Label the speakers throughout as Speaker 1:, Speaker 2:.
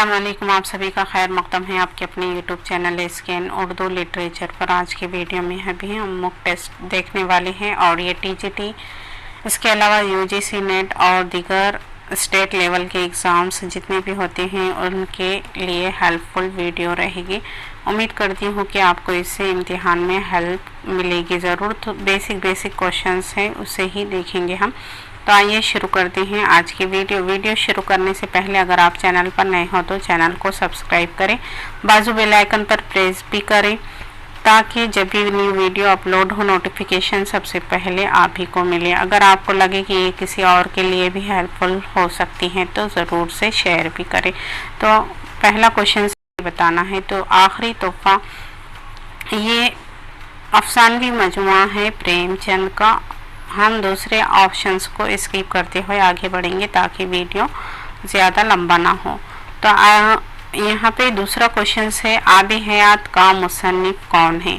Speaker 1: अस्सलाम वालेकुम, आप सभी का खैर मक़दम है आपके अपने YouTube channel scan Urdu literature पर। आज के वीडियो में अभी हम मॉक टेस्ट देखने वाले हैं और ये टीजीटी, इसके अलावा यूजीसी नेट और दीगर स्टेट लेवल के एग्ज़ाम्स जितने भी होते हैं उनके लिए हेल्पफुल वीडियो रहेगी। उम्मीद करती हूँ कि आपको इससे इम्तिहान में हेल्प मिलेगी ज़रूर। तो बेसिक क्वेश्चंस हैं उसे ही देखेंगे हम। तो आइए शुरू करते हैं आज की वीडियो शुरू करने से पहले अगर आप चैनल पर नए हो तो चैनल को सब्सक्राइब करें, बाजू बेल आइकन पर प्रेस भी करें ताकि जब भी न्यू वीडियो अपलोड हो नोटिफिकेशन सबसे पहले आप ही को मिले। अगर आपको लगे कि ये किसी और के लिए भी हेल्पफुल हो सकती हैं तो ज़रूर से शेयर भी करें। तो पहला क्वेश्चन बताना है। तो आखिरी तोहफा ये अफसानवी मजमुआ है प्रेमचंद का। हम दूसरे ऑप्शंस को स्किप करते हुए आगे बढ़ेंगे ताकि वीडियो ज़्यादा लंबा ना हो। तो यहाँ पे दूसरा क्वेश्चन है, आब हयात का मुसन्निफ कौन है?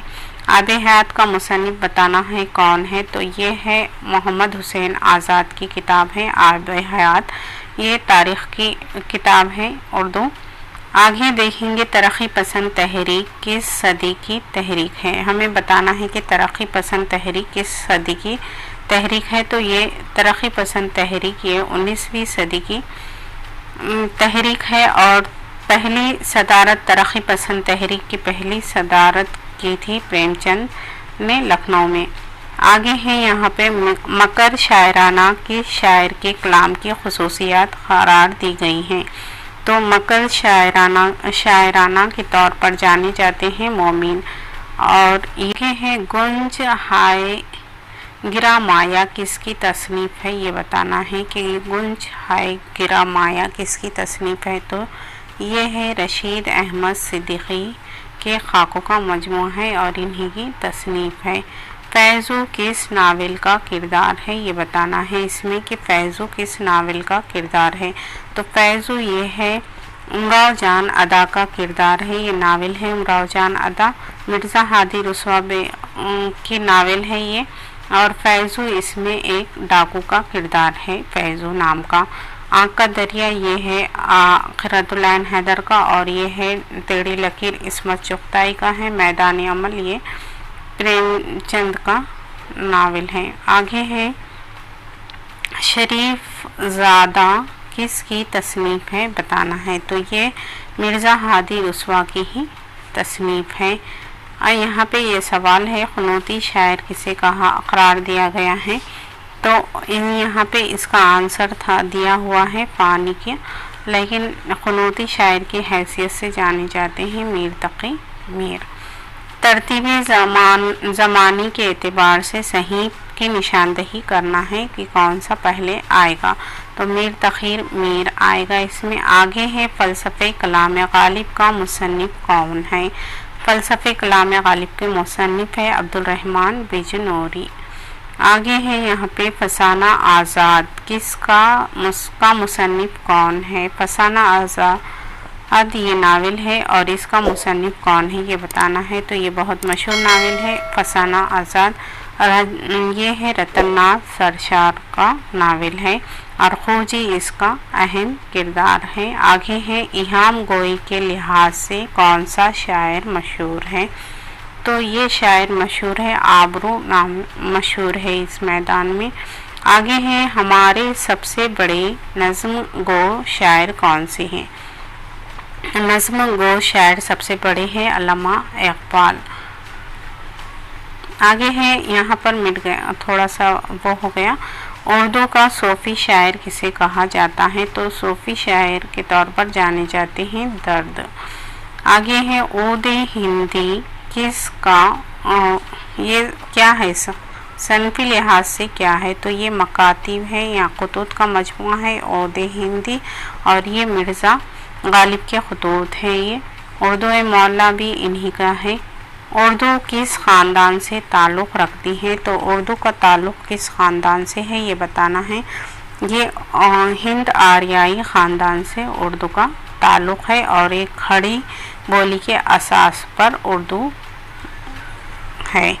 Speaker 1: आब हयात का मुसन्निफ बताना है कौन है। तो ये है मोहम्मद हुसैन आज़ाद की किताब है आब हयात। ये तारीख़ की किताब है उर्दू। आगे देखेंगे तरक्की पसंद तहरीक किस सदी की तहरीक है। हमें बताना है कि तरक्की पसंद तहरीक किस सदी की तहरीक है। तो ये तरक्की पसंद तहरीक ये 19वीं सदी की तहरीक है और पहली सदारत तरक्की पसंद तहरीक की पहली सदारत की थी प्रेमचंद ने लखनऊ में। आगे है यहाँ पे मकर शायराना की शायर के कलाम की खुसूसियात करार दी गई हैं। तो मकर शायराना के तौर पर जाने जाते हैं मोमिन। और ये है गुंज हाय गिरा माया किसकी तसनीफ़ है। ये बताना है कि गुंज हाय गिरा माया किसकी तसनीफ़ है। तो ये है रशीद अहमद सिद्दीकी के खाकों का मजमूआ है और इन्हीं की तसनीफ़ है। फैज़ू किस नावल का किरदार है। ये बताना है इसमें कि फैज़ू किस नावल का किरदार है। तो फैज़ू ये है उमराव जान अदा का किरदार है। ये नावल है उमराव जान अदा, मिर्ज़ा हादी रुसवा की नावल है ये। और फैज़ू इसमें एक डाकू का किरदार है फैज़ू नाम का। आँख का दरिया ये है आखिरतुल ऐन हैदर का और ये है टेढ़ी लकीर इस्मत चुगताई का है। मैदान अमल ये प्रेमचंद का नावल है। आगे है शरीफ ज़ादा किसकी तसनीफ़ है बताना है। तो ये मिर्ज़ा हादी रुसवा की ही तसनीफ़ है। और यहाँ पे ये सवाल है ख़ुनूती शायर किसे कहा करार दिया गया है। तो यहाँ पे इसका आंसर था दिया हुआ है फ़ानी के, लेकिन ख़ुनूती शायर की हैसियत से जाने जाते हैं मीर तक़ी मीर। तरतीब ज़मानी के एतबार से सही की निशानदही करना है कि कौन सा पहले आएगा। तो मीर तक़ी मीर आएगा इसमें। आगे है फ़लसफ़े कलाम ग़ालिब का मुसन्निफ़ कौन है। फ़लसफ़े कलाम ग़ालिब के मुसन्निफ़ है अब्दुर्रहमान बिजनौरी। आगे है यहाँ पे फसाना आज़ाद किसका मुसन्निफ़ कौन है। फसाना आज़ाद ये नावल है और इसका मुसन्निफ़ कौन है ये बताना है। तो ये बहुत मशहूर नावल है फसाना आज़ाद और ये है रतननाथ सरशार का नावल है और खोजी इसका अहम किरदार है। आगे है इहाम गोई के लिहाज से कौन सा शायर मशहूर है। तो ये शायर मशहूर है आबरू नाम मशहूर है इस मैदान में। आगे है हमारे सबसे बड़े नज़्म गो शायर कौन से हैं। नज़्म गो शायर सबसे बड़े हैं अल्लामा इक़बाल। आगे है यहाँ पर मिट गया थोड़ा सा वो हो गया। उर्दू का सूफ़ी शायर किसे कहा जाता है। तो सूफ़ी शायर के तौर पर जाने जाते हैं दर्द। आगे है ऊद हिंदी किसका ये क्या है सनफ़ी लिहाज से क्या है। तो ये मकातिब है या ख़ुतूत का मजमूआ है ऊद हिंदी और ये मिर्ज़ा ग़ालिब के ख़ुतूत है। ये उर्दू मौला भी इन्हीं का है। उर्दू किस ख़ानदान से ताल्लुक़ रखती है। तो उर्दू का ताल्लुक़ किस ख़ानदान से है ये बताना है। ये हिंद आर्याई ख़ानदान से उर्दू का ताल्लुक़ है और एक खड़ी बोली के असास पर उर्दू है।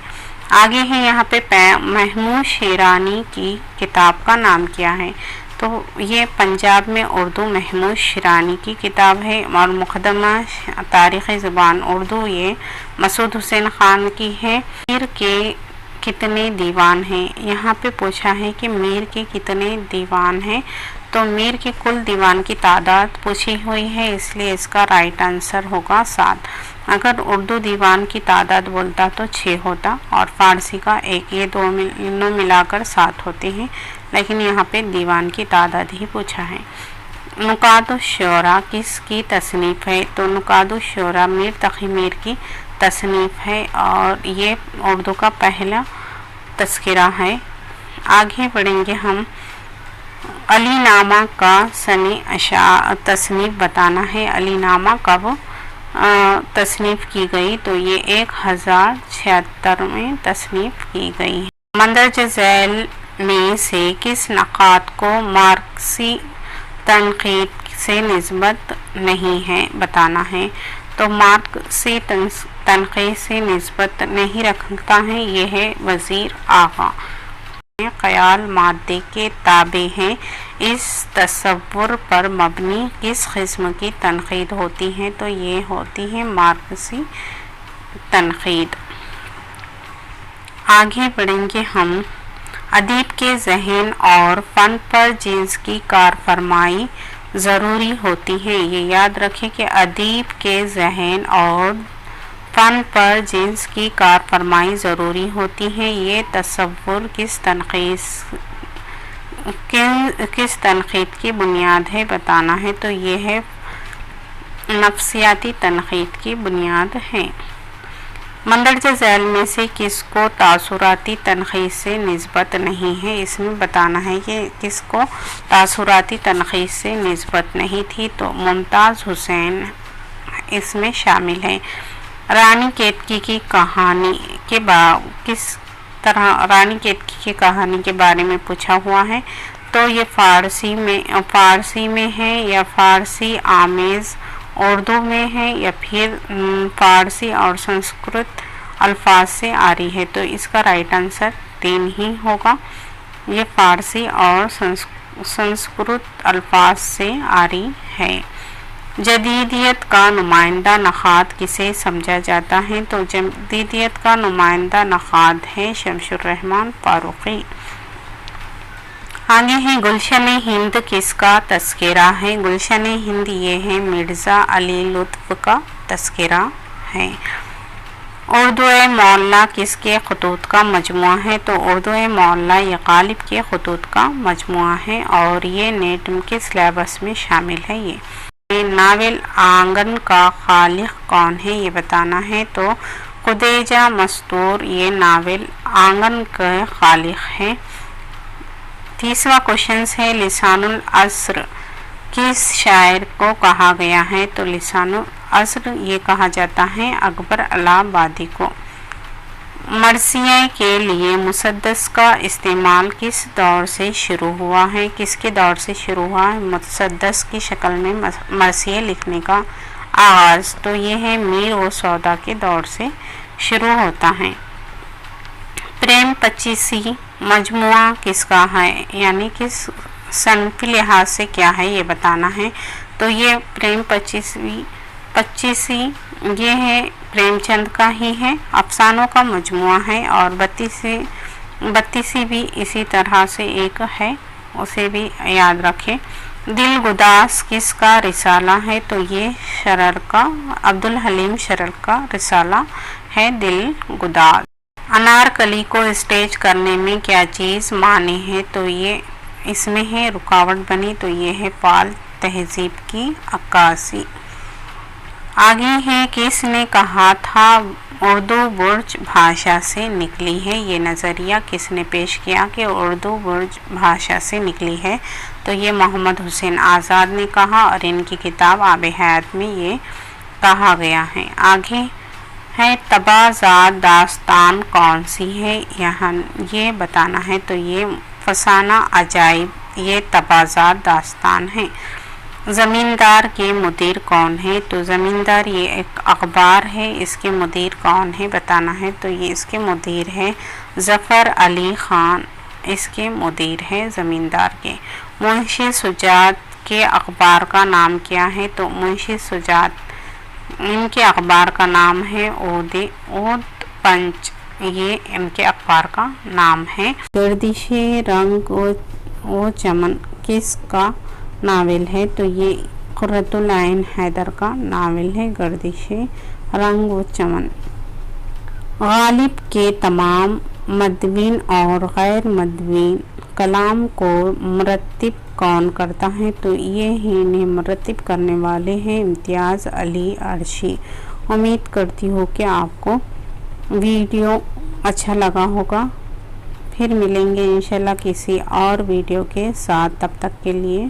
Speaker 1: आगे है यहाँ पे महमूद शेरानी की किताब का नाम क्या है। تو یہ پنجاب میں اردو محمود شیرانی کی کتاب ہے، اور مقدمہ تاریخ زبان اردو یہ مسعود حسین خان کی ہے۔ میر کے کتنے دیوان ہیں؟ یہاں پہ پوچھا ہے کہ میر کے کتنے دیوان ہیں، تو میر کے کل دیوان کی تعداد پوچھی ہوئی ہے، اس لیے اس کا رائٹ آنسر ہوگا 7۔ اگر اردو دیوان کی تعداد بولتا تو 6 ہوتا، اور فارسی کا 1، یہ دونوں ملا کر 7 ہوتے ہیں، لیکن یہاں پہ دیوان کی تعداد ہی پوچھا ہے۔ نکات الشعراء کس کی تصنیف ہے؟ تو نکات الشعراء میر تقی میر کی تصنیف ہے، اور یہ اردو کا پہلا تذکرہ ہے۔ آگے بڑھیں گے ہم۔ علی نامہ کا سنِ تصنیف بتانا ہے۔ علی نامہ کب تصنیف کی گئی؟ تو یہ 1076 میں تصنیف کی گئی ہے۔ مندرجہ ذیل میں سے کس نقاد کو مارکسی تنقید سے نسبت نہیں ہے بتانا ہے؟ تو مارکسی تنقید سے نسبت نہیں رکھتا ہے، یہ ہے وزیر آغا۔ خیال مادے کے تابع ہیں، اس تصور پر مبنی کس قسم کی تنقید ہوتی ہے؟ تو یہ ہوتی ہے مارکسی تنقید۔ آگے بڑھیں گے ہم۔ ادیب کے ذہن اور فن پر جنس کی کارفرمائی ضروری ہوتی ہے۔ یہ یاد رکھیں کہ ادیب کے ذہن اور فن پر جنس کی کارفرمائی ضروری ہوتی ہے۔ یہ تصور کس تنقید کی بنیاد ہے بتانا ہے؟ تو یہ ہے نفسیاتی تنقید کی بنیاد ہے۔ مندرجہ ذیل میں سے کس کو تاثراتی تنقید سے نسبت نہیں ہے؟ اس میں بتانا ہے کہ کس کو تاثراتی تنقید سے نسبت نہیں تھی، تو ممتاز حسین اس میں شامل ہے۔ رانی کیتکی کی کہانی کس طرح رانی کیتکی کی کہانی کے بارے میں پوچھا ہوا ہے؟ تو یہ فارسی میں ہے، یا فارسی آمیز اردو میں ہے، یا پھر فارسی اور سنسکرت الفاظ سے آ رہی ہے۔ تو اس کا رائٹ آنسر 3 ہی ہوگا، یہ فارسی اور سنسکرت الفاظ سے آ رہی ہے۔ جدیدیت کا نمائندہ نقاد کسے سمجھا جاتا ہے؟ تو جدیدیت کا نمائندہ نقاد ہے شمس الرحمن فاروقی۔ آگے ہے گلشن ہند کس کا تذکرہ ہے؟ گلشن ہند یہ ہے مرزا علی لطف کا تذکرہ ہے۔ اردو معلیٰ کس کے خطوط کا مجموعہ ہے؟ تو اردو معلیٰ یہ غالب کے خطوط کا مجموعہ ہے، اور یہ نیٹ کے سلیبس میں شامل ہے۔ یہ ناول آنگن کا خالق کون ہے یہ بتانا ہے؟ تو خدیجہ مستور یہ ناول آنگن کا خالق ہے۔ تیسرا کوشچن ہے لسان العصر کس شاعر کو کہا گیا ہے؟ تو لسان العصر یہ کہا جاتا ہے اکبر الہ آبادی کو۔ مرثیے کے لیے مسدس کا استعمال کس دور سے شروع ہوا ہے؟ کس کے دور سے شروع ہوا ہے مسدس کی شکل میں مرثیے لکھنے کا آغاز؟ تو یہ ہے میر و سودا کے دور سے شروع ہوتا ہے۔ پریم پچیسی مجموعہ کس کا ہے؟ یعنی کس صنفی لحاظ سے کیا ہے یہ بتانا ہے؟ تو یہ پریم پچیسی یہ ہے پریم چند کا ہی ہے، افسانوں کا مجموعہ ہے، اور 32 بھی اسی طرح سے ایک ہے، اسے بھی یاد رکھیں۔ دل گداز کس کا رسالہ ہے؟ تو یہ شرر کا عبدالحلیم شرر کا رسالہ ہے دل گداز۔ انارکلی کو اسٹیج کرنے میں کیا چیز مانی ہے؟ تو یہ اس میں ہے رکاوٹ بنی، تو یہ ہے پال تہذیب کی عکاسی۔ آگے ہے کس نے کہا تھا اردو برج بھاشا سے نکلی ہے؟ یہ نظریہ کس نے پیش کیا کہ اردو برج بھاشا سے نکلی ہے؟ تو یہ محمد حسین آزاد نے کہا، اور ان کی کتاب آب حیات میں یہ کہا گیا ہے۔ آگے ہے تبازات داستان کون سی ہے؟ یہاں یہ بتانا ہے، تو یہ فسانہ عجائب یہ تبازات داستان ہے۔ زمیندار کے مدیر کون ہے؟ تو زمیندار یہ ایک اخبار ہے، اس کے مدیر کون ہے بتانا ہے؟ تو یہ اس کے مدیر ہے ظفر علی خان، اس کے مدیر ہے زمیندار کے۔ منشی سجاد کے اخبار کا نام کیا ہے؟ تو منشی سجاد ان کے اخبار کا نام ہے اود پنچ، یہ ان کے اخبار کا نام ہے۔ گردش رنگ و چمن کس کا ناول ہے؟ تو یہ قرۃ العین حیدر کا ناول ہے گردش رنگ و چمن۔ غالب کے تمام مدون اور غیر مدون کلام کو مرتب کون کرتا ہے؟ تو یہ انہیں مرتب کرنے والے ہیں امتیاز علی عرشی۔ امید کرتی ہوں کہ آپ کو ویڈیو اچھا لگا ہوگا۔ پھر ملیں گے انشاءاللہ کسی اور ویڈیو کے ساتھ، تب تک کے لیے